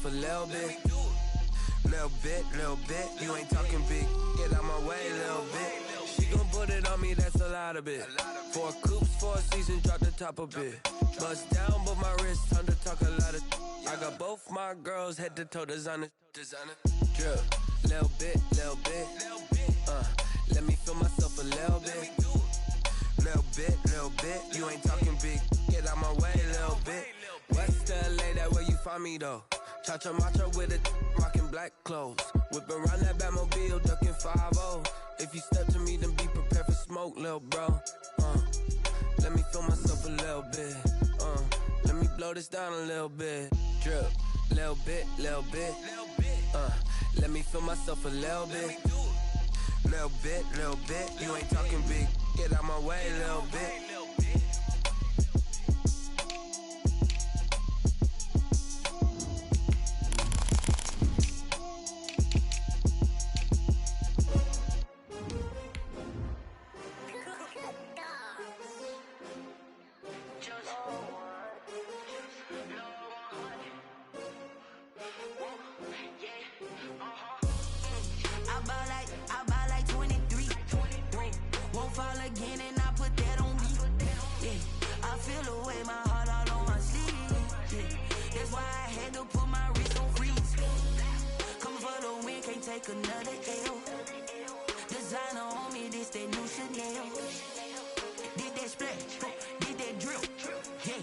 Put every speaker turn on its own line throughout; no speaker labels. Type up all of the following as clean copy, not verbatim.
myself a little bit. Little bit, you ain't talking big. Get out my way, little bit. She gon' put it on me, that's a lot of it. 4 coops, 4 seasons, drop the top a bit. Bust down, but my wrist, time to talk a lot of. I got both my girls, head to toe designer. Drip, little bit. Let me feel myself a little bit. Little bit, you ain't talking big. Get out my way, little bit. West LA, that where you find me though. Cha-cha matcha with a rockin' black clothes. Whippin' around that Batmobile, duckin' 5-0. If you step to me, then be prepared for smoke, lil' bro. Let me feel myself a little bit. Let me blow this down a little bit. Drip, little bit. Let me feel myself a little bit. Little bit, you ain't talking big. Get out my way, little bit.
Another L. Designer on me, this that new Chanel. Did that splash, did that drill. Yeah,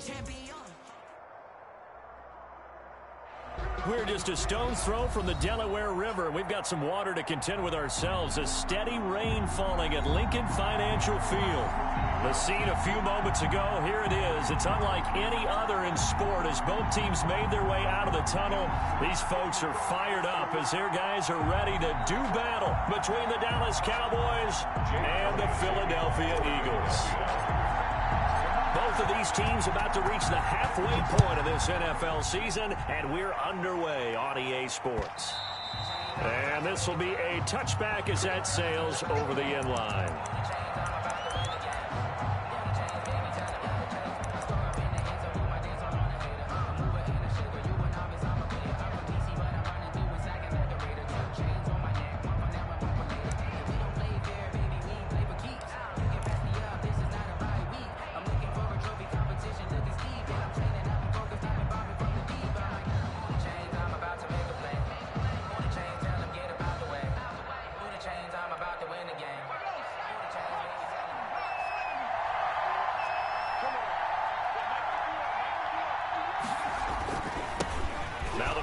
champion.
We're just a stone's throw from the Delaware River. We've got some water to contend with ourselves. A steady rain falling at Lincoln Financial Field. The scene a few moments ago, here it is. It's unlike any other in sport as both teams made their way out of the tunnel. These folks are fired up as their guys are ready to do battle between the Dallas Cowboys and the Philadelphia Eagles. Both of these teams about to reach the halfway point of this NFL season, and we're underway on EA Sports. And this will be a touchback as that sails over the end line.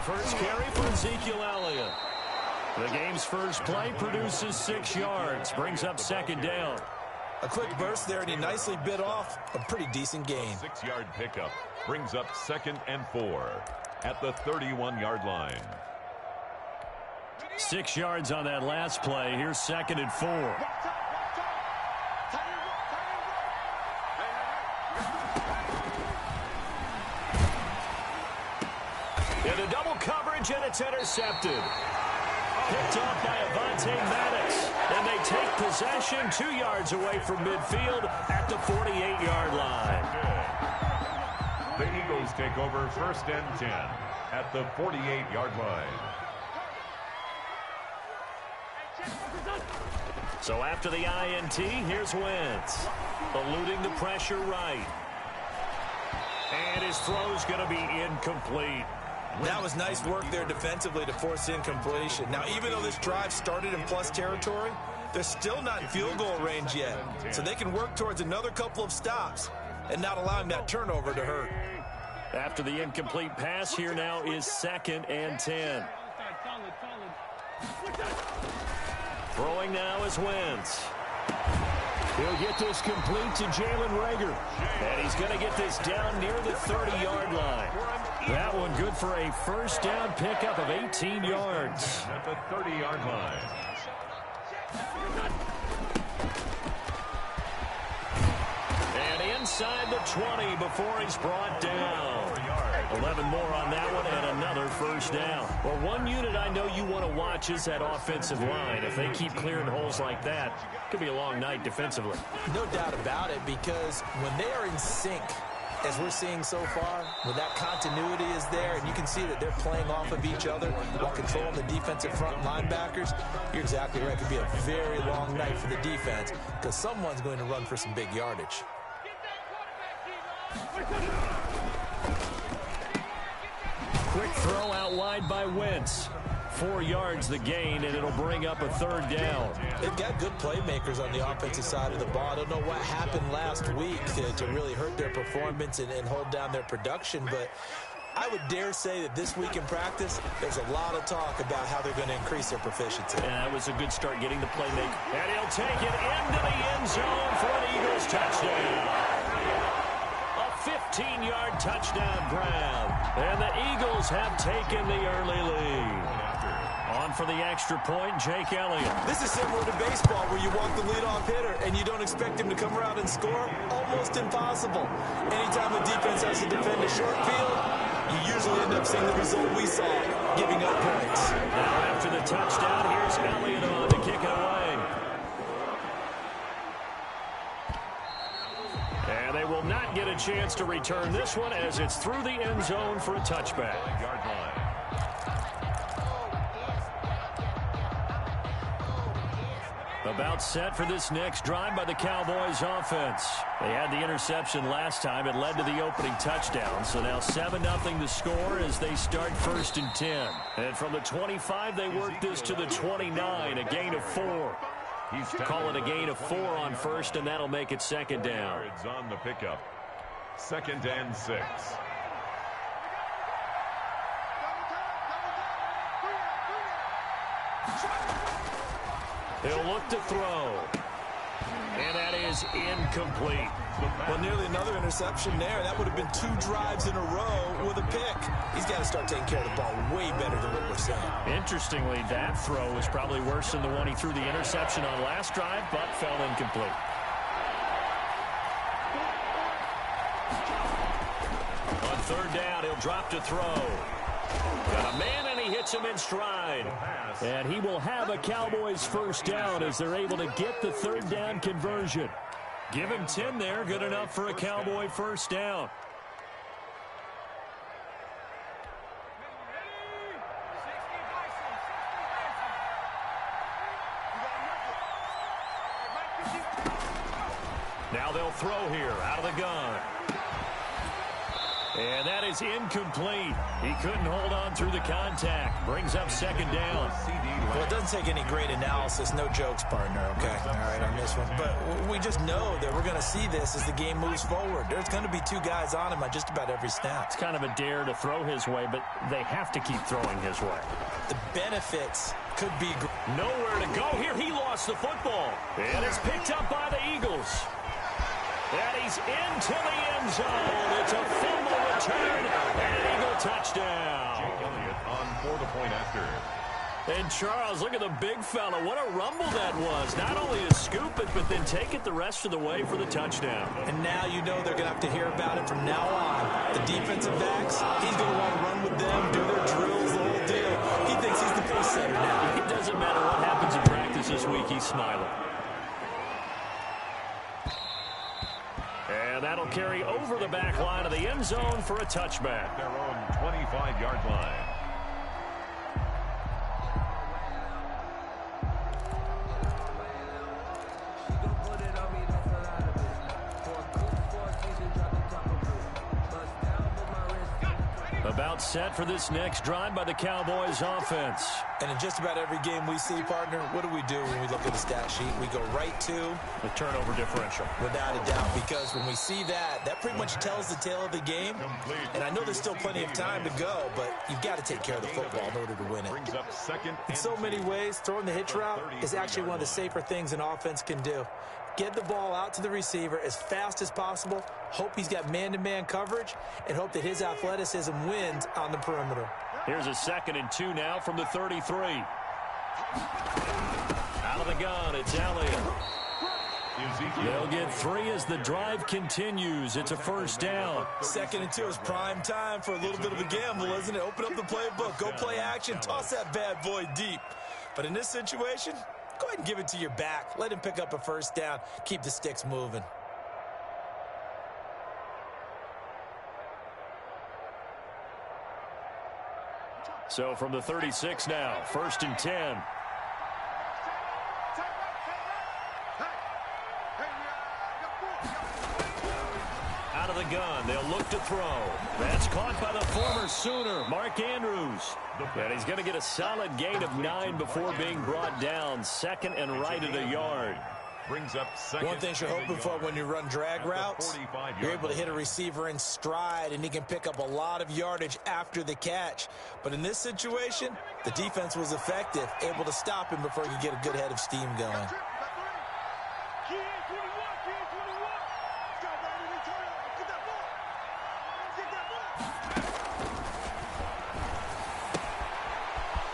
First carry for Ezekiel Elliott. The game's first play produces 6 yards, brings up second down.
A quick burst there, and he nicely bit off a pretty decent gain.
6-yard pickup brings up 2nd and 4 at the 31-yard line.
6 yards on that last play. Here's 2nd and 4. Into double coverage, and it's intercepted. Picked off by Avonte Maddox. And they take possession 2 yards away from midfield at the 48-yard line.
The Eagles take over 1st and 10 at the 48-yard line.
So after the INT, here's Wentz. Eluding the pressure right. And his throw's going to be incomplete.
That was nice work there defensively to force incompletion. Now, even though this drive started in plus territory, they're still not in field goal range yet. So they can work towards another couple of stops and not allowing that turnover to hurt.
After the incomplete pass, here now is 2nd and 10. Throwing now is Wentz. He'll get this complete to Jalen Reagor. And he's going to get this down near the 30-yard line. That one good for a first down pickup of 18 yards.
At the 30-yard line.
And inside the 20 before he's brought down. 11 more on that one and another first down. Well, one unit I know you want to watch is that offensive line. If they keep clearing holes like that, it could be a long night defensively.
No doubt about it, because when they are in sync, as we're seeing so far, when that continuity is there and you can see that they're playing off of each other while controlling the defensive front linebackers, you're exactly right. It could be a very long night for the defense because someone's going to run for some big yardage.
Quick throw out wide by Wentz. 4 yards the gain, and it'll bring up a 3rd down.
They've got good playmakers on the offensive side of the ball. I don't know what happened last week to really hurt their performance and hold down their production, but I would dare say that this week in practice, there's a lot of talk about how they're going to increase their proficiency.
And that was a good start getting the playmaker. And he'll take it into the end zone for an Eagles touchdown. A 15-yard touchdown grab. And the Eagles have taken the early lead. On for the extra point, Jake Elliott.
This is similar to baseball where you walk the leadoff hitter and you don't expect him to come around and score. Almost impossible. Anytime the defense has to defend a short field, you usually end up seeing the result we saw, giving up points.
Now after the touchdown, here's Elliott on to kick it away. And they will not get a chance to return this one as it's through the end zone for a touchback.
Yard line.
About set for this next drive by the Cowboys offense. They had the interception last time. It led to the opening touchdown. So now 7-0 the score as they start 1st and 10. And from the 25, they work this to the 29, a gain of 4. Call it a gain of 4 on 1st, and that'll make it 2nd down.
Yards on the pickup. 2nd and 6.
He'll look to throw. And that is incomplete.
Well, nearly another interception there. That would have been 2 drives in a row with a pick. He's got to start taking care of the ball way better than what we're saying.
Interestingly, that throw was probably worse than the one he threw the interception on last drive, but fell incomplete. On 3rd down, he'll drop to throw. Got a man, and he hits him in stride. And he will have a Cowboys 1st down as they're able to get the 3rd down conversion. Give him 10 there, good enough for a Cowboy 1st down. Now they'll throw here out of the gun. And that is incomplete. He couldn't hold on through the contact. Brings up 2nd down.
Well, it doesn't take any great analysis. No jokes, partner, okay? All right, on this one. But we just know that we're going to see this as the game moves forward. There's going to be 2 guys on him on just about every snap.
It's kind of a dare to throw his way, but they have to keep throwing his way.
The benefits could be great.
Nowhere to go here. He lost the football. And it's picked up by the Eagles. And he's into the end zone. It's a fumble return and an Eagle touchdown.
Jake Elliott on for the point after.
And Charles, look at the big fella. What a rumble that was. Not only to scoop it, but then take it the rest of the way for the touchdown.
And now you know they're going to have to hear about it from now on. The defensive backs, he's going to want to run with them, do their drills, the whole deal. He thinks he's the pace setter now.
It doesn't matter what happens in practice this week. He's smiling. And that'll carry over the back line of the end zone for a touchback.
Their own 25-yard line.
About set for this next drive by the Cowboys offense.
And in just about every game we see, partner, what do we do when we look at the stat sheet? We go right to
the turnover differential.
Without a doubt, because when we see that, that pretty much tells the tale of the game. And I know there's still plenty of time to go, but you've got to take care of the football in order to win it.
Brings up 2nd.
In so many ways, throwing the hitch route is actually one of the safer things an offense can do. Get the ball out to the receiver as fast as possible, hope he's got man-to-man coverage, and hope that his athleticism wins on the perimeter.
Here's a 2nd and 2 now from the 33. Out of the gun, it's Elliott. They'll get 3 as the drive continues. It's a 1st down.
2nd and 2 is prime time for a little bit of a gamble, isn't it? Open up the playbook, go play action, toss that bad boy deep. But in this situation, go ahead and give it to your back. Let him pick up a 1st down. Keep the sticks moving.
So from the 36 now, 1st and 10. Out of the gun, they'll look to throw. That's caught by the former Sooner, Mark Andrews. And he's going to get a solid gain of 9 before being brought down. 2nd and right at a yard.
Brings up
one thing you're hoping for when you run drag routes, you're able to hit a receiver in stride, and he can pick up a lot of yardage after the catch. But in this situation, the defense was effective, able to stop him before he could get a good head of steam going.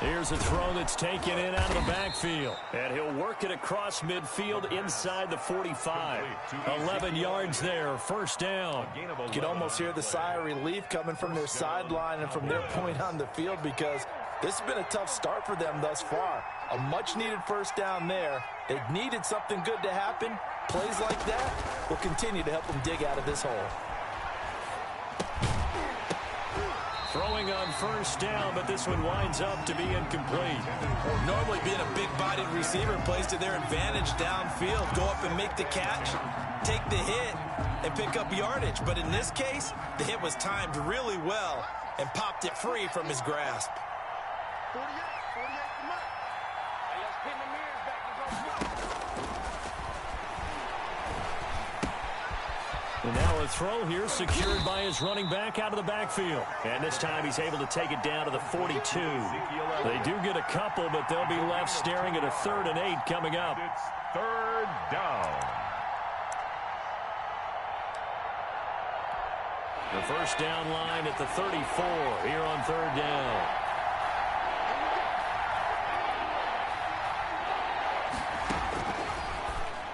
Here's a throw that's taken in out of the backfield. And he'll work it across midfield inside the 45. 11 yards there, 1st down.
You can almost hear the sigh of relief coming from their sideline and from their point on the field, because this has been a tough start for them thus far. A much-needed 1st down there. They needed something good to happen. Plays like that will continue to help them dig out of this hole.
Throwing on 1st down, but this one winds up to be incomplete.
Normally being a big-bodied receiver plays to their advantage downfield. Go up and make the catch, take the hit, and pick up yardage. But in this case, the hit was timed really well and popped it free from his grasp.
And now a throw here secured by his running back out of the backfield. And this time he's able to take it down to the 42. They do get a couple, but they'll be left staring at a 3rd and 8 coming up.
It's 3rd down.
The 1st down line at the 34 here on 3rd down.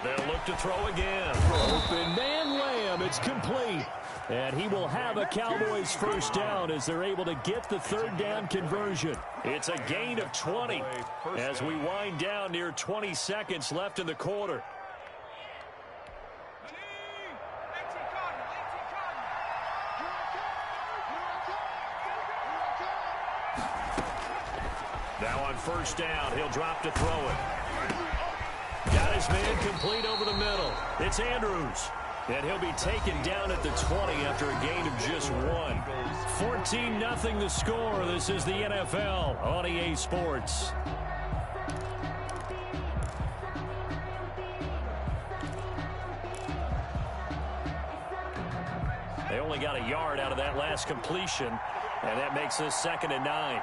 They'll look to throw again. Open man Lamb. It's complete. And he will have a Cowboys 1st down as they're able to get the 3rd down conversion. It's a gain of 20 as we wind down near 20 seconds left in the quarter. Now on 1st down, he'll drop to throw it. Got his man complete over the middle. It's Andrews. And he'll be taken down at the 20 after a gain of just 1. 14-0 the score. This is the NFL on EA Sports. They only got a yard out of that last completion, and that makes this 2nd and 9.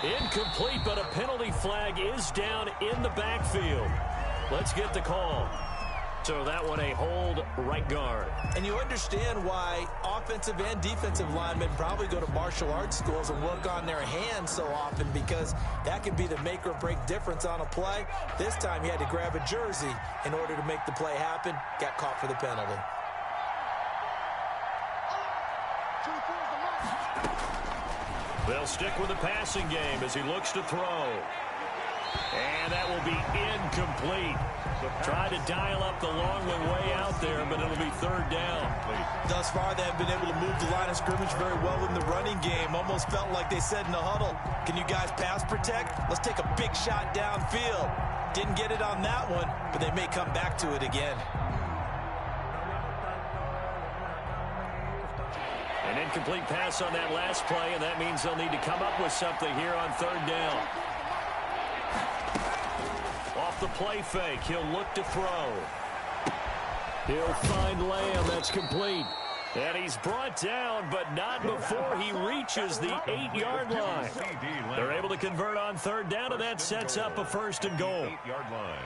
Incomplete, but a penalty flag is down in the backfield. Let's get the call. So that one a hold, right guard.
And you understand why offensive and defensive linemen probably go to martial arts schools and work on their hands so often, because that can be the make or break difference on a play. This time he had to grab a jersey in order to make the play happen. Got caught for the penalty.
They'll stick with the passing game as he looks to throw. And that will be incomplete. Try to dial up the long one way out there, but it'll be 3rd down.
Thus far, they have been able to move the line of scrimmage very well in the running game. Almost felt like they said in the huddle, can you guys pass protect? Let's take a big shot downfield. Didn't get it on that one, but they may come back to it again.
An incomplete pass on that last play, and that means they'll need to come up with something here on 3rd down. Off the play fake, he'll look to throw. He'll find Lamb. That's complete. And he's brought down, but not before he reaches the 8-yard line. They're able to convert on 3rd down, and that sets up a 1st and goal.
8-yard line.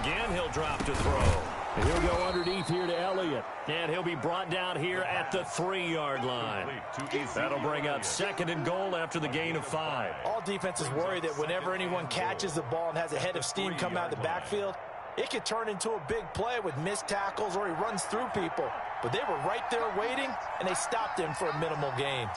Again, he'll drop to throw. He'll go underneath here to Elliott. And he'll be brought down here at the 3-yard line. That'll bring up 2nd and goal after the gain of 5.
All defenses worry that whenever anyone catches the ball and has a head of steam come out of the backfield, it could turn into a big play with missed tackles or he runs through people. But they were right there waiting, and they stopped him for a minimal gain.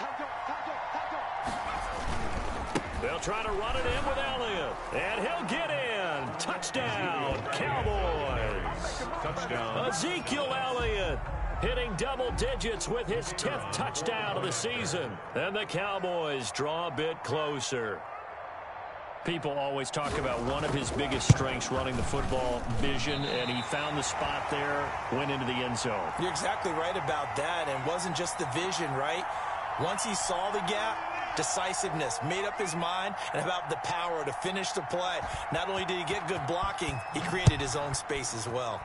They'll try to run it in with Elliott. And he'll get in. Touchdown, Cowboys.
Touchdown.
Ezekiel Elliott hitting double digits with his 10th touchdown of the season. And the Cowboys draw a bit closer. People always talk about one of his biggest strengths running the football, vision, and he found the spot there, went into the end zone.
You're exactly right about that, and it wasn't just the vision, right? Once he saw the gap, decisiveness, made up his mind, and about the power to finish the play. Not only did he get good blocking, he created his own space as well.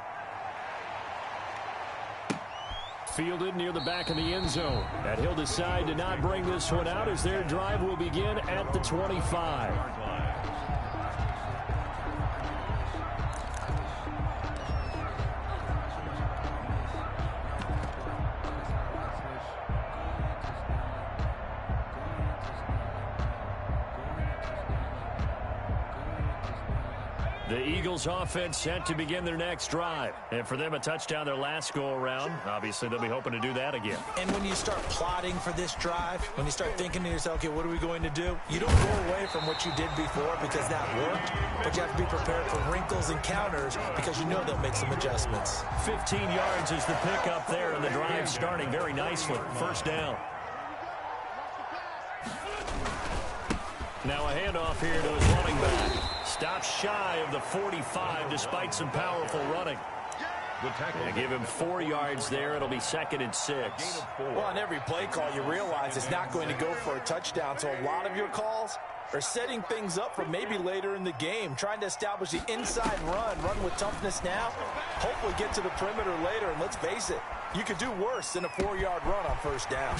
Fielded near the back of the end zone. And he'll decide to not bring this one out as their drive will begin at the 25. The Eagles offense set to begin their next drive. And for them, a touchdown their last go-around. Obviously, they'll be hoping to do that again.
And when you start plotting for this drive, when you start thinking to yourself, okay, what are we going to do? You don't go away from what you did before because that worked, but you have to be prepared for wrinkles and counters because you know they'll make some adjustments.
15 yards is the pickup there, and the drive starting very nicely. First down. Now a handoff here to his running back. Stops shy of the 45 despite some powerful running. They give him 4 yards there. It'll be 2nd and 6.
Well, on every play call, you realize it's not going to go for a touchdown. So a lot of your calls are setting things up for maybe later in the game, trying to establish the inside run with toughness now, hopefully get to the perimeter later. And let's face it, you could do worse than a 4-yard run on first down.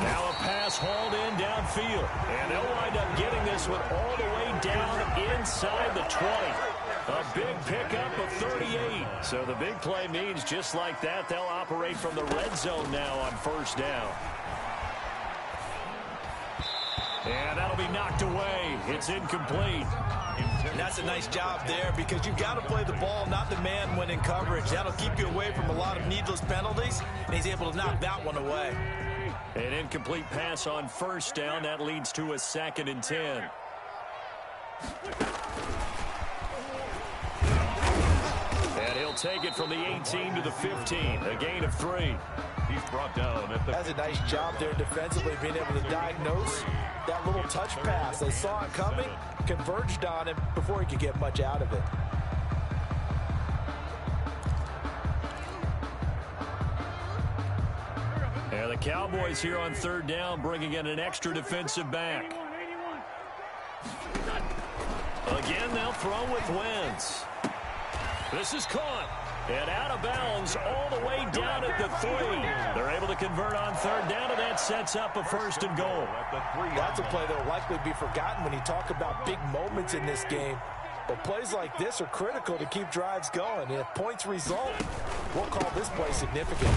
Now a pass hauled in downfield. And they'll wind up getting this one all the way down inside the 20. A big pickup of 38. So the big play means just like that, they'll operate from the red zone now on first down. And that'll be knocked away. It's incomplete.
And that's a nice job there because you've got to play the ball, not the man when in coverage. That'll keep you away from a lot of needless penalties, and he's able to knock that one away.
An incomplete pass on first down. That leads to a 2nd and 10. And he'll take it from the 18 to the 15. A gain of 3.
He's brought down at the...
That's a nice job there defensively, being able to diagnose that little touch pass. They saw it coming, converged on him before he could get much out of it.
And the Cowboys here on third down, bringing in an extra defensive back. Again, they'll throw with Wentz. This is caught. And out of bounds all the way down at the 3. They're able to convert on third down, and that sets up a 1st and goal.
That's a play that will likely be forgotten when you talk about big moments in this game. But plays like this are critical to keep drives going. And if points result, we'll call this play significant.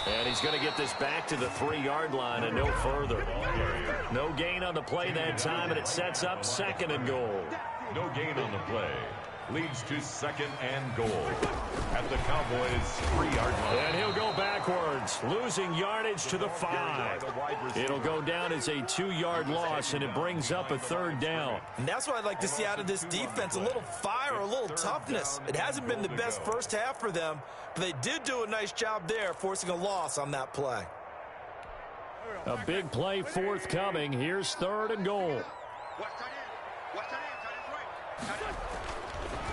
And he's going to get this back to the 3-yard line and no further. No gain on the play that time, and it sets up 2nd and goal.
No gain on the play. Leads to 2nd and goal at the Cowboys' 3-yard line.
And he'll go backwards, losing yardage to the 5. It'll go down as a 2-yard loss, and it brings up a 3rd down.
And that's what I'd like to see out of this defense, a little fire, a little toughness. It hasn't been the best first half for them, but they did do a nice job there, forcing a loss on that play.
A big play forthcoming. Here's 3rd and goal.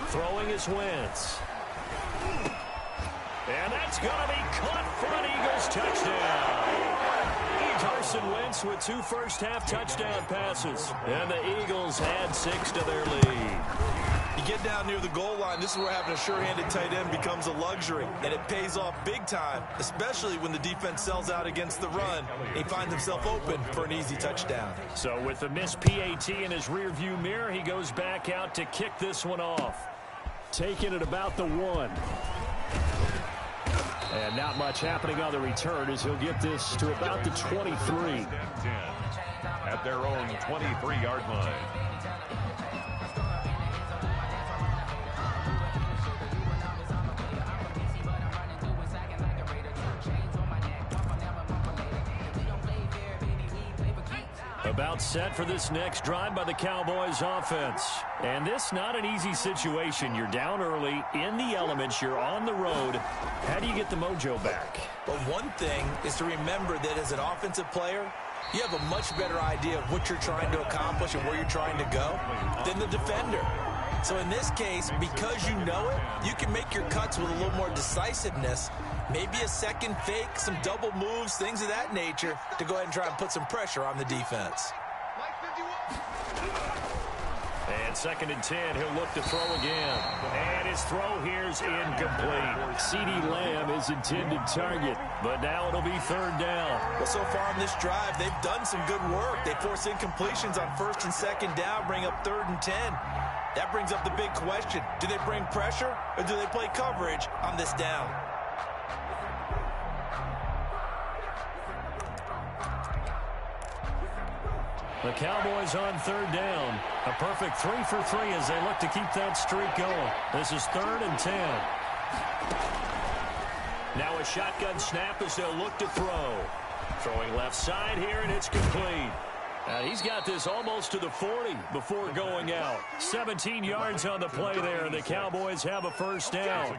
Throwing is Wentz. And that's going to be caught for an Eagles touchdown. Carson Wentz with 2 first-half touchdown passes. And the Eagles add 6 to their lead.
You get down near the goal line, this is where having a sure-handed tight end becomes a luxury. And it pays off big time, especially when the defense sells out against the run. He finds himself open for an easy touchdown.
So with the missed PAT in his rearview mirror, he goes back out to kick this one off. Taking it about the 1. And not much happening on the return as he'll get this to about the 23.
At their own 23-yard line.
About set for this next drive by the Cowboys offense. And this not an easy situation. You're down early, in the elements, you're on the road. How do you get the mojo back?
Well, one thing is to remember that as an offensive player, you have a much better idea of what you're trying to accomplish and where you're trying to go than the defender. So in this case, because you know it, you can make your cuts with a little more decisiveness. Maybe a second fake, some double moves, things of that nature to go ahead and try and put some pressure on the defense.
And 2nd and 10, he'll look to throw again. And his throw here's incomplete. CeeDee Lamb is intended target, but now it'll be 3rd down.
Well, so far on this drive, they've done some good work. They force incompletions on 1st and 2nd down, bring up 3rd and 10. That brings up the big question. Do they bring pressure or do they play coverage on this down?
The Cowboys on 3rd down. A perfect 3 for 3 as they look to keep that streak going. This is 3rd and 10. Now a shotgun snap as they'll look to throw. Throwing left side here, and it's complete. He's got this almost to the 40 before going out. 17 yards on the play there, and the Cowboys have a 1st down.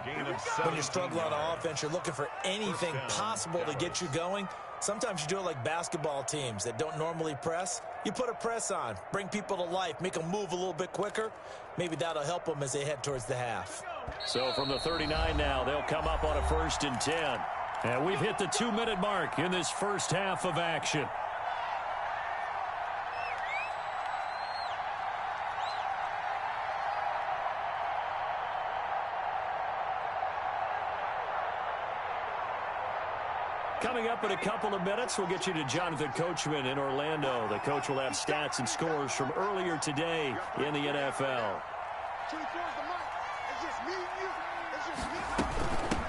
When you struggle on offense, you're looking for anything possible to get you going. Sometimes you do it like basketball teams that don't normally press. You put a press on, bring people to life, make them move a little bit quicker. Maybe that'll help them as they head towards the half.
So from the 39 now, they'll come up on a 1st and 10. And we've hit the 2-minute mark in this first half of action. Coming up in a couple of minutes, we'll get you to Jonathan Coachman in Orlando. The coach will have stats and scores from earlier today in the NFL.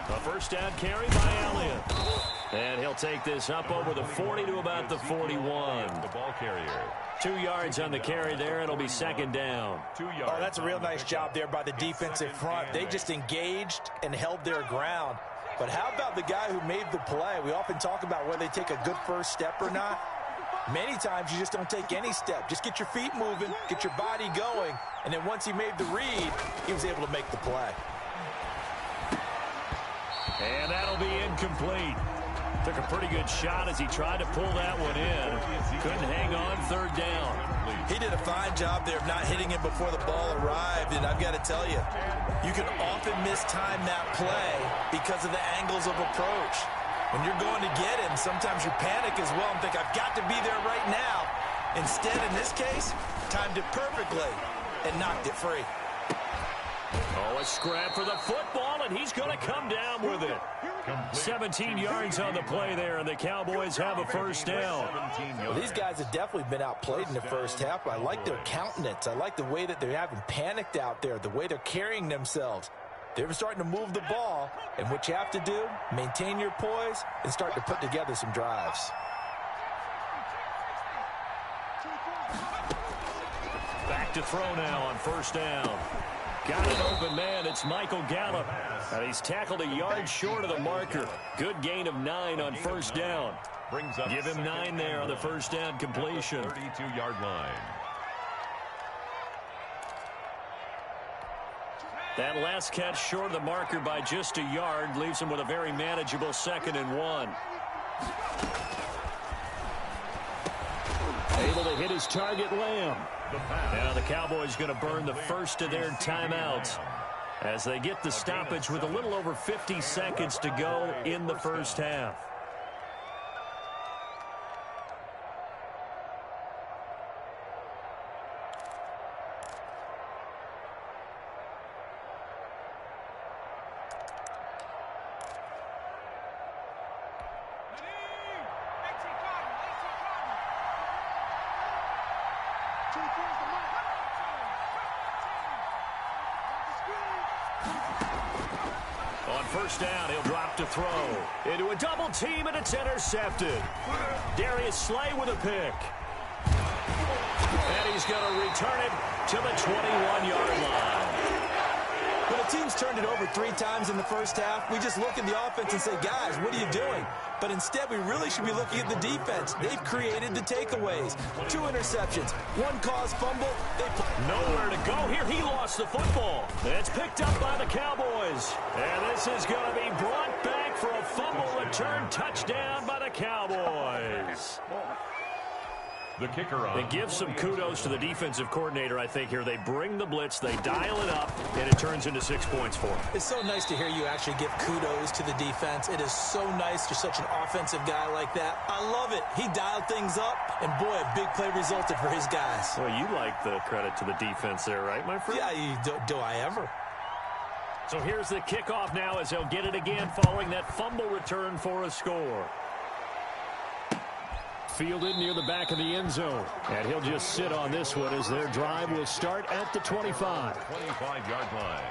A 1st down carry by Elliott. And he'll take this up over the 40 to about the 41.
The ball carrier.
2 yards on the carry there. It'll be 2nd down.
2 yards.
Oh, that's a real nice job there by the defensive front. They just engaged and held their ground. But how about the guy who made the play? We often talk about whether they take a good first step or not. Many times you just don't take any step. Just get your feet moving, get your body going, and then once he made the read, he was able to make the play.
And that'll be incomplete. Took a pretty good shot as he tried to pull that one in. Couldn't hang on 3rd down.
He did a fine job there of not hitting it before the ball arrived, and I've got to tell you, you can often mistime that play because of the angles of approach. When you're going to get him, sometimes you panic as well and think, I've got to be there right now. Instead, in this case, timed it perfectly and knocked it free.
Oh, a scrap for the football, and he's going to come down with it. 17 yards on the play there, and the Cowboys have a 1st down.
Well, these guys have definitely been outplayed in the first half. I like their countenance. I like the way that they haven't panicked out there, the way they're carrying themselves. They're starting to move the ball, and what you have to do, maintain your poise and start to put together some drives.
Back to throw now on 1st down. Got an open man. It's Michael Gallup. And he's tackled a yard short of the marker. Good gain of 9 on 1st down.
Brings up
Give him 9 there on the 1st down completion.
32-yard line.
That last catch short of the marker by just a yard leaves him with a very manageable 2nd and 1. Able to hit his target, Lamb. Now the Cowboys going to burn the first of their timeouts as they get the stoppage with a little over 50 seconds to go in the first half. On first down, he'll drop to throw. Into a double team, and it's intercepted. Darius Slay with a pick. And he's going to return it to the 21-yard line.
When a team's turned it over 3 times in the first half, we just look at the offense and say, guys, what are you doing? But instead, we really should be looking at the defense. They've created the takeaways. 2 interceptions, 1 caused fumble.
Nowhere to go here. He lost the football. It's picked up by the Cowboys. And this is going to be brought back for a fumble return touchdown by the Cowboys.
The kicker on.
They give some kudos to the defensive coordinator, I think, here. They bring the blitz, they dial it up, and it turns into 6 points for them.
It's so nice to hear you actually give kudos to the defense. It is so nice you're such an offensive guy like that. I love it. He dialed things up, and boy, a big play resulted for his guys.
Well, you like the credit to the defense there, right, my friend?
Yeah, do I ever?
So here's the kickoff now as they'll get it again following that fumble return for a score. Fielded near the back of the end zone. And he'll just sit on this one as their drive will start at the 25.
25-yard line.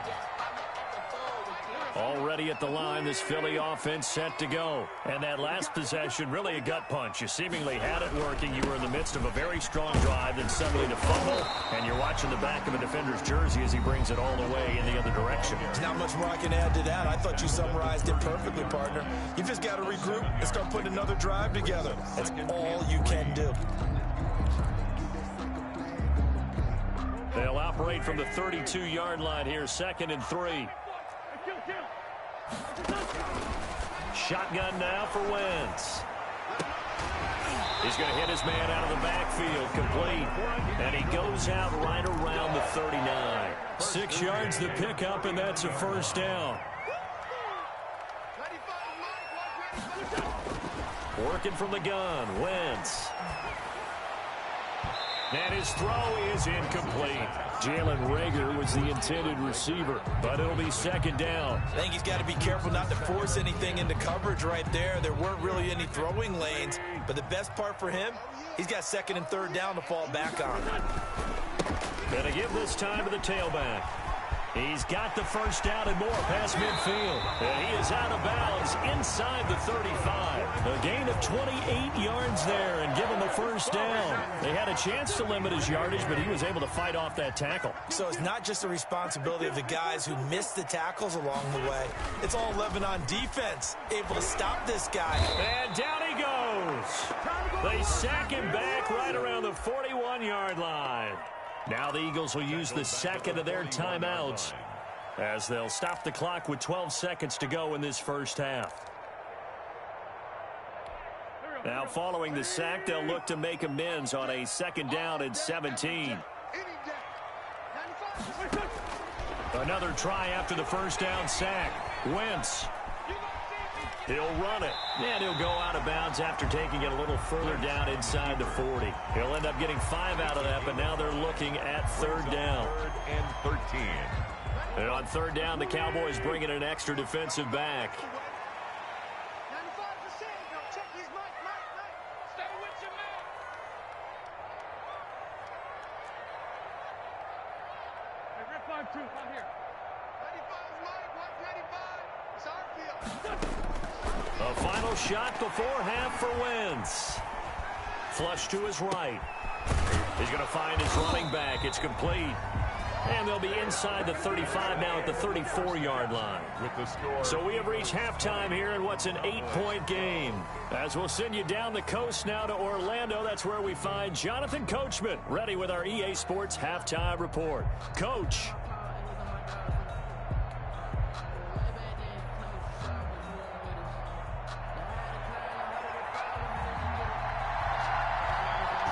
Already at the line, this Philly offense set to go. And that last possession, really a gut punch. You seemingly had it working. You were in the midst of a very strong drive, then suddenly to fumble, and you're watching the back of a defender's jersey as he brings it all the way in the other direction.
There's not much more I can add to that. I thought you summarized it perfectly, partner. You just got to regroup and start putting another drive together. That's all you can do.
They'll operate from the 32-yard line here, 2nd and 3. Shotgun now for Wentz. He's going to hit his man out of the backfield, complete. And he goes out right around the 39. 6 yards to pick up, and that's a first down. Working from the gun, Wentz. And his throw is incomplete. Jalen Reagor was the intended receiver, but it'll be 2nd down.
I think he's got to be careful not to force anything into coverage right there. There weren't really any throwing lanes, but the best part for him, he's got 2nd and 3rd down to fall back on.
Gonna give this time to the tailback. He's got the first down and more past midfield. And he is out of bounds inside the 35. A gain of 28 yards there and give him the first down. They had a chance to limit his yardage, but he was able to fight off that tackle.
So it's not just the responsibility of the guys who missed the tackles along the way. It's all 11 on defense, able to stop this guy.
And down he goes. They sack him back right around the 41-yard line. Now the Eagles will use the 2nd of their timeouts as they'll stop the clock with 12 seconds to go in this first half. Now following the sack, they'll look to make amends on a 2nd down and 17. Another try after the first down sack. Wentz. He'll run it, and he'll go out of bounds after taking it a little further down inside the 40. He'll end up getting 5 out of that, but now they're looking at 3rd down.
3rd and 13.
And on 3rd down, the Cowboys bring in an extra defensive back. A final shot before half for Wentz. Flush to his right. He's going to find his running back. It's complete. And they'll be inside the 35 now at the 34-yard line.
With the score.
So we have reached halftime here in what's an 8-point game. As we'll send you down the coast now to Orlando, that's where we find Jonathan Coachman, ready with our EA Sports Halftime Report. Coach.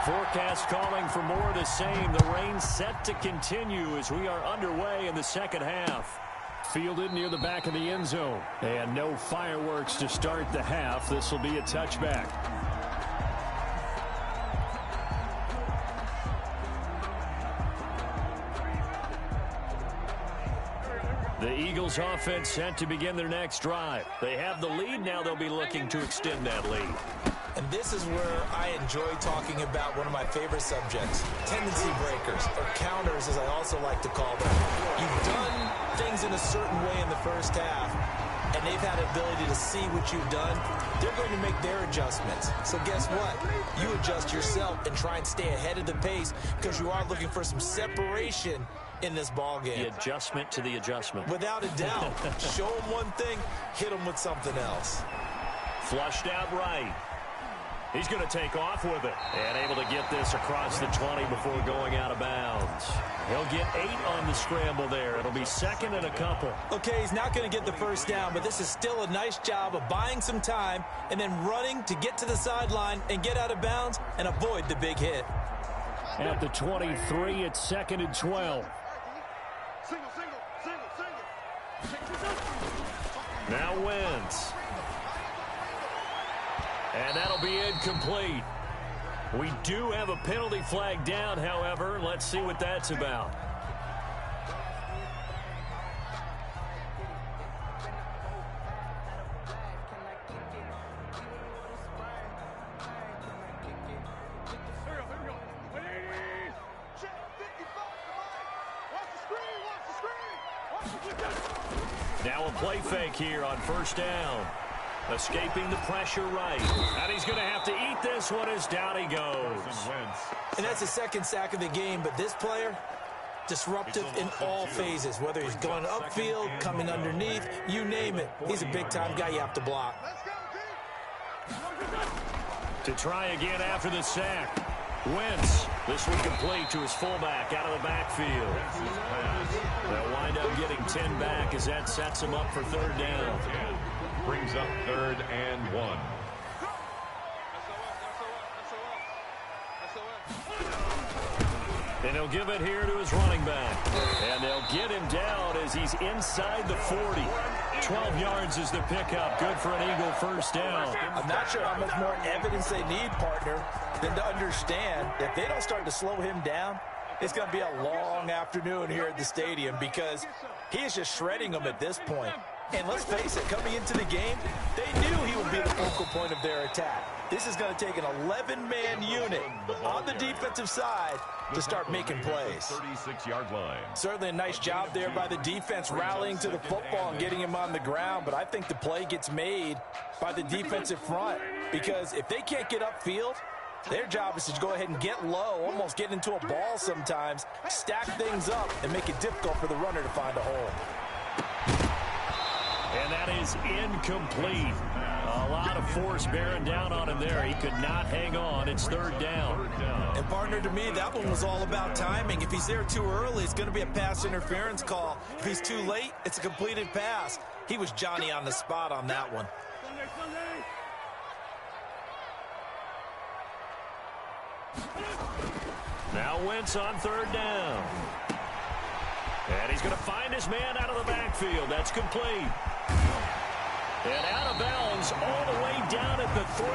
Forecast calling for more of the same. The rain set to continue as we are underway in the second half. Fielded near the back of the end zone. And no fireworks to start the half. This will be a touchback. The Eagles offense set to begin their next drive. They have the lead. Now they'll be looking to extend that lead.
And this is where I enjoy talking about one of my favorite subjects, tendency breakers, or counters as I also like to call them. You've done things in a certain way in the first half. and they've had the ability to see what you've done, they're going to make their adjustments. So guess what? You adjust yourself and try and stay ahead of the pace because you are looking for some separation in this ball game.
The adjustment to the adjustment.
Without a doubt. Show them one thing, hit them with something else.
Flushed out right. He's going to take off with it and able to get this across the 20 before going out of bounds. He'll get 8 on the scramble there. It'll be second and a couple.
Okay, he's not going to get the first down, but this is still a nice job of buying some time and then running to get to the sideline and get out of bounds and avoid the big hit.
At the 23, it's second and 12. Now Wentz. And that'll be incomplete. We do have a penalty flag down, however. Let's see what that's about. Now a play fake here on first down. Escaping the pressure right. And he's going to have to eat this one as down he goes.
And that's the second sack of the game, but this player, disruptive in all phases, whether he's going upfield, coming underneath, you name it. He's a big-time guy you have to block.
To try again after the sack. Wentz. This one complete to his fullback out of the backfield. They'll wind up getting 10 back as that sets him up for third down.
Brings up 3rd and 1.
And he'll give it here to his running back. And they'll get him down as he's inside the 40. 12 yards is the pickup. Good for an Eagle first down.
I'm not sure how much more evidence they need, partner, than to understand if they don't start to slow him down, it's going to be a long afternoon here at the stadium because he is just shredding them at this point. And let's face it, coming into the game, they knew he would be the focal point of their attack. This is going to take an 11-man unit on the defensive side to start making plays.
36-yard line.
Certainly a nice job there by the defense rallying to the football and getting him on the ground, but I think the play gets made by the defensive front because if they can't get upfield, their job is to go ahead and get low, almost get into a ball sometimes, stack things up, and make it difficult for the runner to find a hole.
And that is incomplete. A lot of force bearing down on him there. He could not hang on. It's third down.
And partner, to me, that one was all about timing. If he's there too early, it's going to be a pass interference call. If he's too late, it's a completed pass. He was Johnny on the spot on that one.
Now Wentz on third down. And he's going to find his man out of the backfield. That's complete. And out of bounds all the way down at the 3.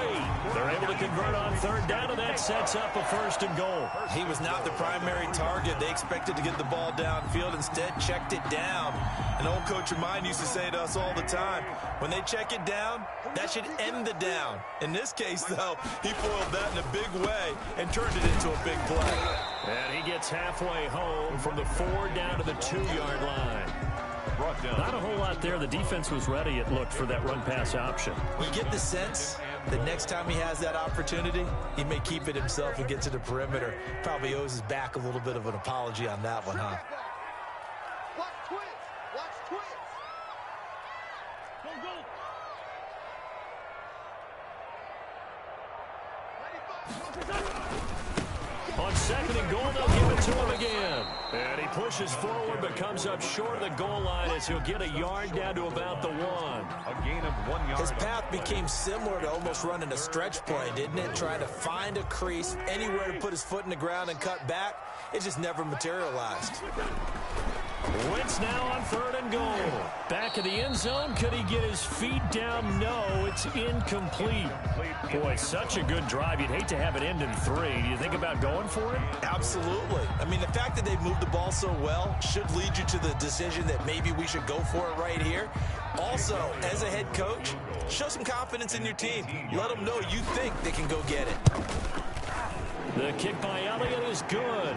They're able to convert on third down, and that sets up a first and goal.
He was not the primary target. They expected to get the ball downfield. Instead, checked it down. An old coach of mine used to say to us all the time, when they check it down, that should end the down. In this case, though, he foiled that in a big way and turned it into a big play.
And he gets halfway home from the 4 down to the 2-yard line. Not a whole lot there. The defense was ready, it looked, for that run-pass option.
You get the sense that next time he has that opportunity, he may keep it himself and get to the perimeter. Probably owes his back a little bit of an apology on that one, huh?
Watch twins. Watch twins. Go, go. 95.
On second and goal, they'll give it to him again. And he pushes forward but comes up short of the goal line as he'll get a yard down to about the 1.
A gain of 1 yard.
His path became similar to almost running a stretch play, didn't it? Trying to find a crease, anywhere to put his foot in the ground and cut back. It just never materialized.
Wentz now on third and goal. Back in the end zone. Could he get his feet down? No, it's incomplete. Boy, such a good drive. You'd hate to have it end in 3. Do you think about going for it?
Absolutely. I mean, the fact that they've moved the ball so well should lead you to the decision that maybe we should go for it right here. Also, as a head coach, show some confidence in your team. Let them know you think they can go get it.
The kick by Elliott is good.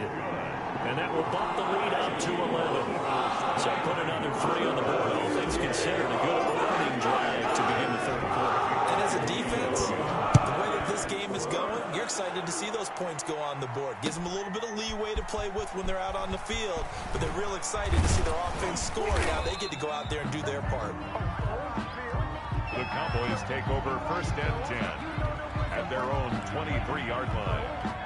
And that will bump the lead up to 11. So put another 3 on the board. All things considered, a good opening drive to begin the third quarter.
And as a defense, the way that this game is going, you're excited to see those points go on the board. Gives them a little bit of leeway to play with when they're out on the field, but they're real excited to see their offense score. Now they get to go out there and do their part.
The Cowboys take over 1st and 10 at their own 23-yard line.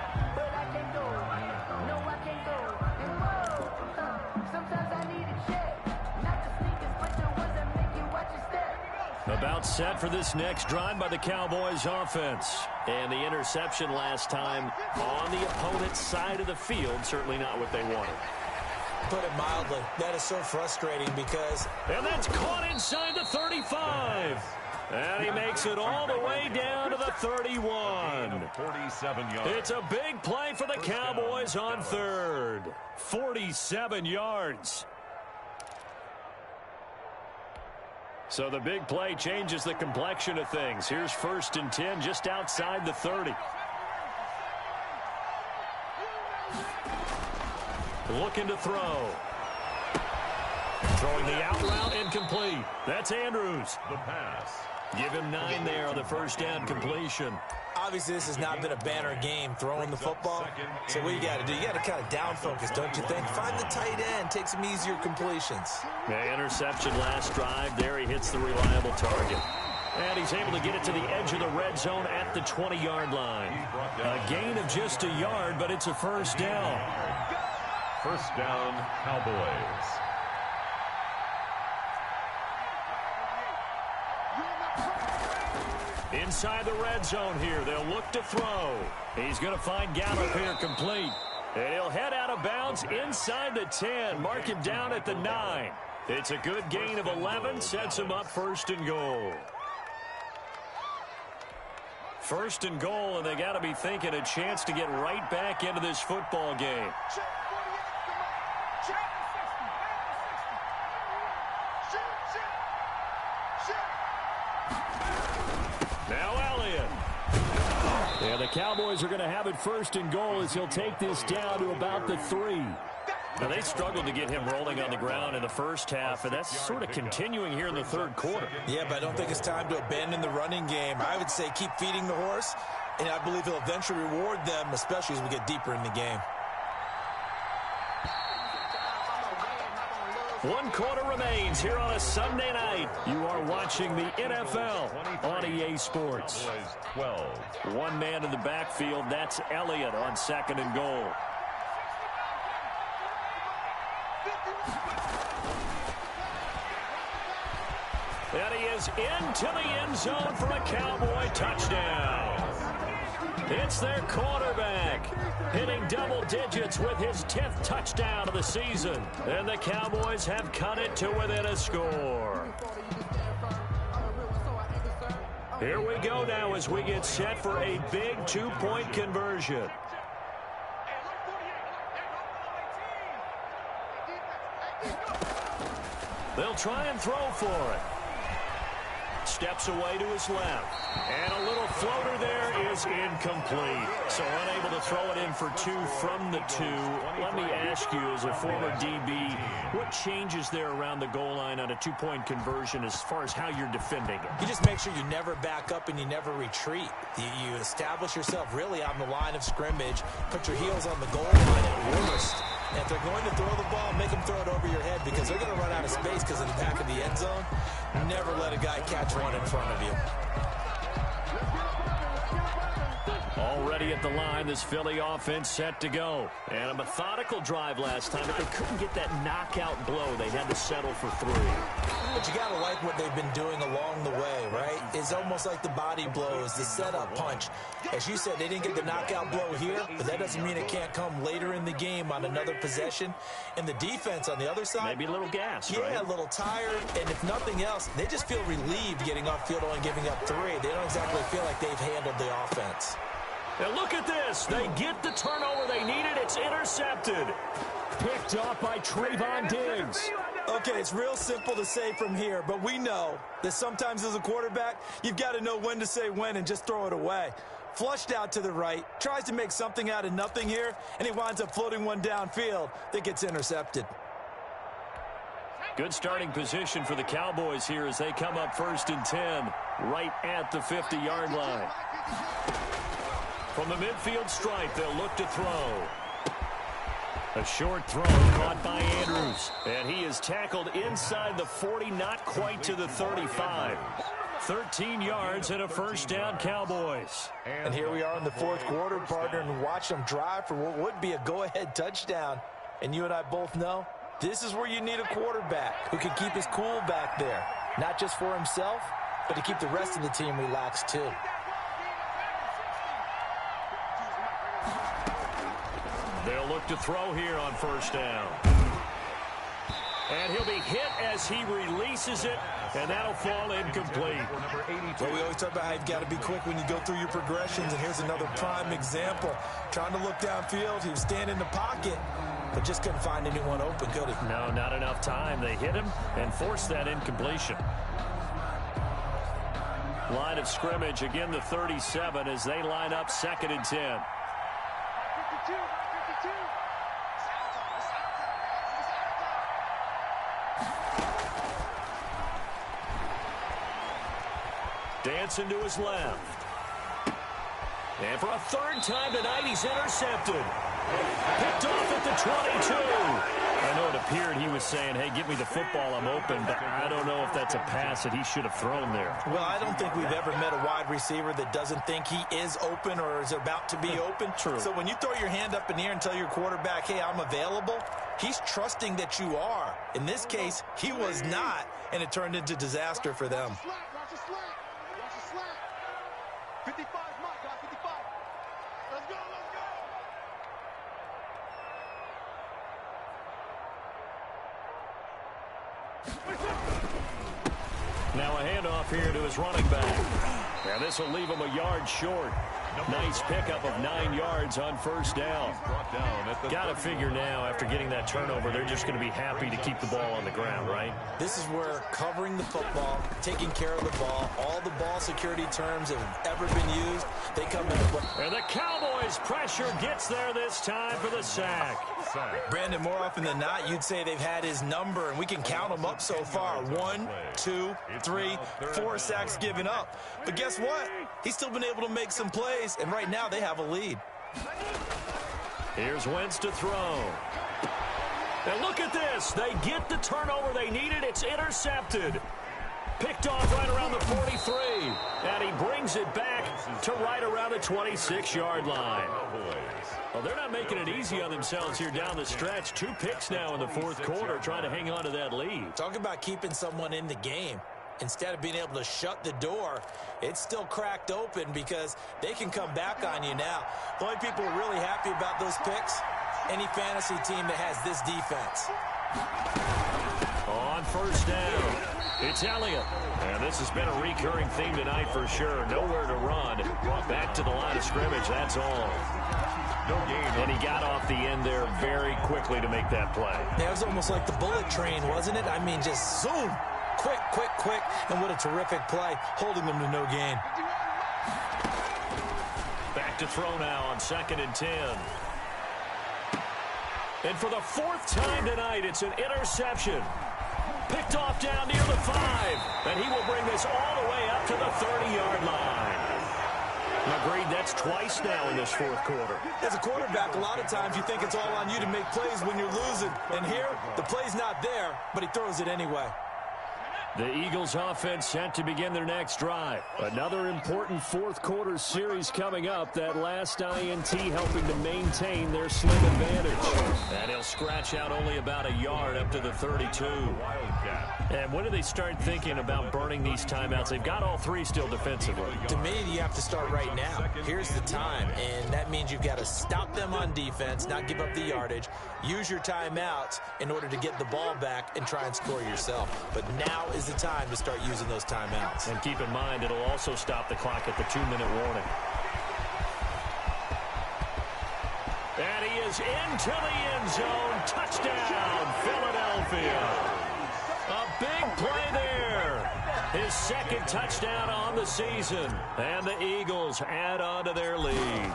About set for this next drive by the Cowboys offense. And the interception last time on the opponent's side of the field, certainly not what they wanted.
Put it mildly, that is so frustrating because...
And that's caught inside the 35. And he makes it all the way down to the 31.
47 yards.
It's a big play for the Cowboys on third. 47 yards. So the big play changes the complexion of things. Here's 1st and 10 just outside the 30. Looking to throw. Throwing the out route incomplete. That's Andrews.
The pass.
Give him 9 there on the first down completion.
Obviously, this has not been a banner game throwing the football. So what you got to do, you got to kind of down focus, don't you think? Find the tight end, take some easier completions.
The interception last drive. There he hits the reliable target. And he's able to get it to the edge of the red zone at the 20-yard line. A gain of just a yard, but it's a first down.
First down, Cowboys.
Inside the red zone here. They'll look to throw. He's going to find Gallup here complete. And he'll head out of bounds inside the 10. Mark him down at the 9. It's a good gain of 11. Sets him up 1st and goal. 1st and goal, and they got to be thinking a chance to get right back into this football game. Now Elliott. Yeah, the Cowboys are going to have it 1st and goal as he'll take this down to about the 3. Now, they struggled to get him rolling on the ground in the first half, and that's sort of continuing here in the third quarter.
Yeah, but I don't think it's time to abandon the running game. I would say keep feeding the horse, and I believe he'll eventually reward them, especially as we get deeper in the game.
1 quarter remains here on a Sunday night. You are watching the NFL on EA Sports.
12.
One man in the backfield. That's Elliott on 2nd and goal. And he is into the end zone for a Cowboy touchdown. It's their quarterback hitting double digits with his 10th touchdown of the season. And the Cowboys have cut it to within a score. Here we go now as we get set for a big 2-point conversion. They'll try and throw for it. Steps away to his left. And a little floater there is incomplete. So unable to throw it in for 2 from the 2. Let me ask you, as a former DB, what changes there around the goal line on a 2-point conversion as far as how you're defending it?
You just make sure you never back up and you never retreat. You establish yourself really on the line of scrimmage. Put your heels on the goal line at worst. And if they're going to throw the ball, make them throw it over your head because they're going to run out of space because of the back of the end zone. Never let a guy catch one in front of you.
Already at the line, this Philly offense set to go. And a methodical drive last time, but they couldn't get that knockout blow. They had to settle for 3.
But you got to like what they've been doing along the way, right? It's almost like the body blows, the setup punch. As you said, they didn't get the knockout blow here, but that doesn't mean it can't come later in the game on another possession. And the defense on the other side,
maybe a little gassed,
right?
Yeah,
a little tired. And if nothing else, they just feel relieved getting off field only giving up 3. They don't exactly feel like they've handled the offense.
Now look at this. They get the turnover they needed. It's intercepted. Picked up by Trayvon Diggs.
Okay, it's real simple to say from here, but we know that sometimes as a quarterback, you've got to know when to say when and just throw it away. Flushed out to the right, tries to make something out of nothing here, and he winds up floating one downfield that gets intercepted.
Good starting position for the Cowboys here as they come up 1st and 10 right at the 50-yard line. From the midfield stripe, they'll look to throw. A short throw caught by Andrews. And he is tackled inside the 40, not quite to the 35. 13 yards and a first down, Cowboys.
And here we are in the 4th quarter, partner, and watch them drive for what would be a go-ahead touchdown. And you and I both know this is where you need a quarterback who can keep his cool back there. Not just for himself, but to keep the rest of the team relaxed too.
They'll look to throw here on 1st down. And he'll be hit as he releases it, and that'll fall incomplete.
Well, we always talk about how you've got to be quick when you go through your progressions, and here's another prime example. Trying to look downfield, he was standing in the pocket, but just couldn't find anyone open, could he?
No, not enough time. They hit him and forced that incompletion. Line of scrimmage, again the 37 as they line up 2nd and 10. Dancing to his left. And for a 3rd time tonight, he's intercepted. Picked off at the 22. I know it appeared he was saying, hey, give me the football, I'm open, but I don't know if that's a pass that he should have thrown there.
Well, I don't think we've ever met a wide receiver that doesn't think he is open or is about to be open.
True.
So when you throw your hand up in the air and tell your quarterback, hey, I'm available, he's trusting that you are. In this case, he was not, and it turned into disaster for them.
55, Mike, 55. Let's go, let's go.
Now a handoff here to his running back. And this will leave him a yard short. Nice pickup of 9 yards on 1st down. Got to figure now, after getting that turnover, they're just going to be happy to keep the ball on the ground, right?
This is where covering the football, taking care of the ball, all the ball security terms that have ever been used, they come into play.
And the Cowboys' pressure gets there this time for the sack.
Brandon, more often than not, you'd say they've had his number, and we can count them up so far. 1, 2, 3, 4 sacks given up. But guess what? He's still been able to make some plays, and right now they have a lead.
Here's Wentz to throw. And look at this. They get the turnover they needed. It's intercepted. Picked off right around the 43. And he brings it back to right around the 26-yard line. Well, they're not making it easy on themselves here down the stretch. 2 picks now in the 4th quarter, trying to hang on to that lead.
Talk about keeping someone in the game. Instead of being able to shut the door, it's still cracked open because they can come back on you now. The only people who are really happy about those picks, any fantasy team that has this defense.
On 1st down, it's Elliott. And this has been a recurring theme tonight for sure. Nowhere to run. Back to the line of scrimmage, that's all. No gain. And he got off the end there very quickly to make that play.
That was almost like the bullet train, wasn't it? I mean, just zoom. Quick, quick, quick. And what a terrific play, holding them to no gain.
Back to throw now on 2nd and 10. And for the 4th time tonight, it's an interception. Picked off down near the 5. And he will bring this all the way up to the 30-yard line. Agreed, that's twice now in this 4th quarter.
As a quarterback, a lot of times you think it's all on you to make plays when you're losing. And here, the play's not there, but he throws it anyway.
The Eagles offense set to begin their next drive. Another important 4th quarter series coming up. That last INT helping to maintain their slim advantage. And he'll scratch out only about a yard up to the 32. And when do they start thinking about burning these timeouts? They've got all 3 still defensively.
To me, you have to start right now. Here's the time, and that means you've got to stop them on defense, not give up the yardage, use your timeouts in order to get the ball back and try and score yourself. But now is the time to start using those timeouts.
And keep in mind, it'll also stop the clock at the 2-minute warning. And he is into the end zone. Touchdown, Philadelphia. A big play there. His second touchdown on the season. And the Eagles add on to their lead.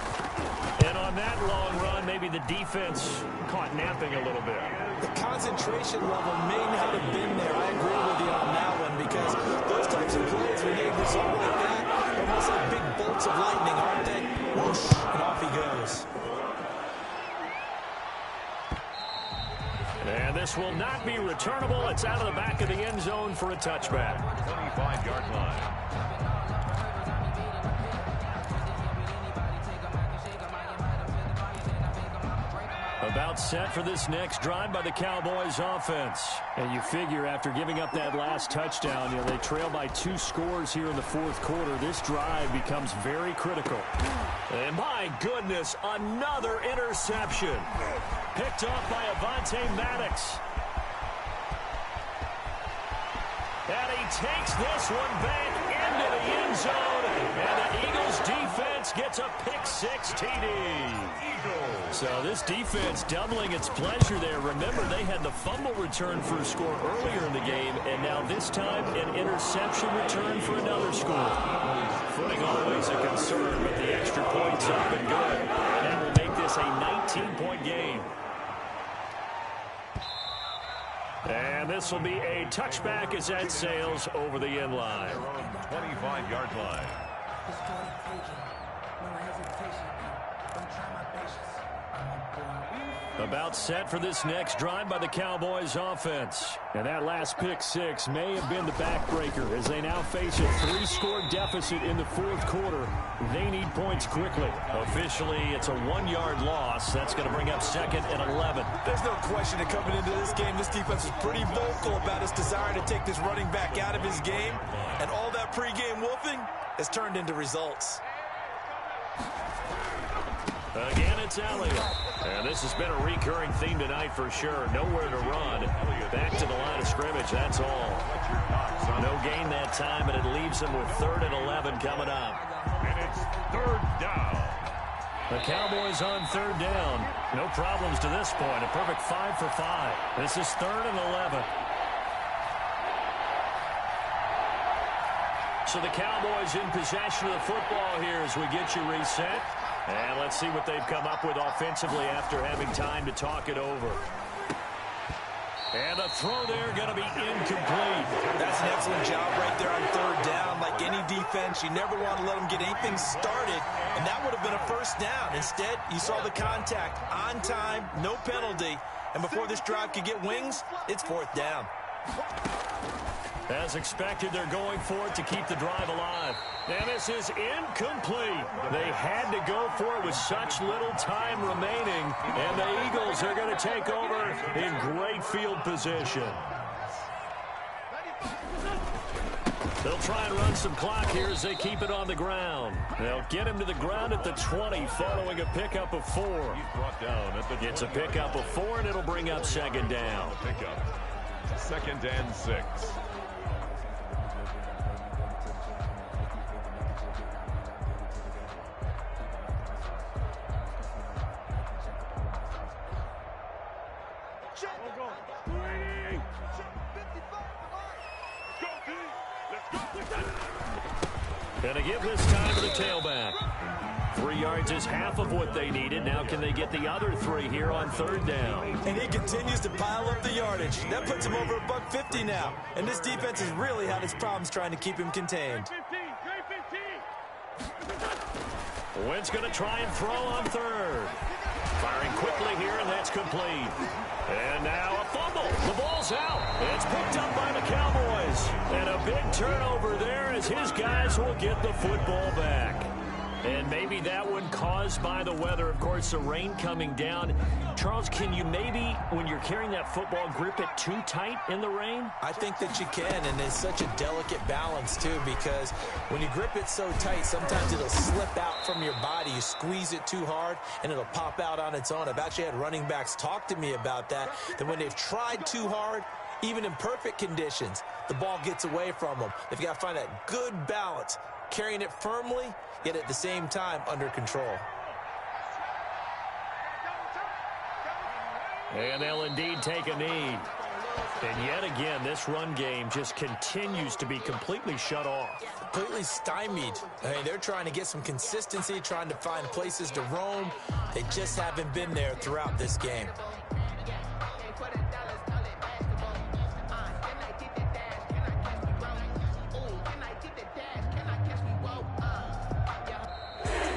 And on that long run, maybe the defense caught napping a little bit.
The concentration level may not have been there. I agree with you on that one, because those types of plays, when they result like that, they're almost like big bolts of lightning, aren't they? Whoosh, and off he goes.
And this will not be returnable. It's out of the back of the end zone for a touchback.
25-yard line.
About set for this next drive by the Cowboys offense. And you figure after giving up that last touchdown, they trail by 2 scores here in the fourth quarter. This drive becomes very critical. And my goodness, another interception. Picked off by Avonte Maddox. And he takes this one back into the end zone. And the Eagles defense gets a pick-6 TD. So this defense doubling its pleasure there. Remember, they had the fumble return for a score earlier in the game, and now this time an interception return for another score. Footing always a concern, but the extra point's up and good. That will make this a 19-point game. And this will be a touchback as that sails over the end line.
25-yard line.
About set for this next drive by the Cowboys offense. And that last pick-6 may have been the backbreaker as they now face a 3-score deficit in the fourth quarter. They need points quickly. Officially, it's a 1-yard loss. That's going to bring up 2nd and 11.
There's no question that coming into this game, this defense was pretty vocal about its desire to take this running back out of his game. And all that pregame wolfing has turned into results.
Again, it's Elliott. And this has been a recurring theme tonight for sure. Nowhere to run. Back to the line of scrimmage, that's all. No gain that time, and it leaves them with 3rd and 11 coming up.
And it's 3rd down.
The Cowboys on 3rd down. No problems to this point. A perfect 5 for 5. This is 3rd and 11. So the Cowboys in possession of the football here as we get you reset. And let's see what they've come up with offensively after having time to talk it over. And the throw there going to be incomplete.
That's an excellent job right there on 3rd down. Like any defense, you never want to let them get anything started, and that would have been a 1st down. Instead, you saw the contact on time, no penalty, and before this drive could get wings, it's 4th down.
As expected, they're going for it to keep the drive alive. And this is incomplete. They had to go for it with such little time remaining. And the Eagles are going to take over in great field position. They'll try and run some clock here as they keep it on the ground. They'll get him to the ground at the 20 following a pickup of 4.
He's brought down at the
It's a pickup of 4, and it'll bring up 2nd down.
pickup. 2nd and 6.
Gonna give this time to the tailback. 3 yards is half of what they needed. Now can they get the other 3 here on 3rd down?
And he continues to pile up the yardage. That puts him over $150 now. And this defense has really had its problems trying to keep him contained.
Wentz going to try and throw on 3rd. Firing quickly here, and that's complete. And now a fumble. The ball's out. It's picked up by the Cowboys. And a big turnover there as his guys will get the football back. And maybe that one caused by the weather. Of course, the rain coming down. Charles, can you maybe, when you're carrying that football, grip it too tight in the rain?
I think that you can, and it's such a delicate balance, too, because when you grip it so tight, sometimes it'll slip out from your body. You squeeze it too hard, and it'll pop out on its own. I've actually had running backs talk to me about that when they've tried too hard, even in perfect conditions, the ball gets away from them. They've got to find that good balance, carrying it firmly, yet at the same time under control.
And they'll indeed take a knee. And yet again, this run game just continues to be completely shut off.
Completely stymied. I mean, they're trying to get some consistency, trying to find places to roam. They just haven't been there throughout this game.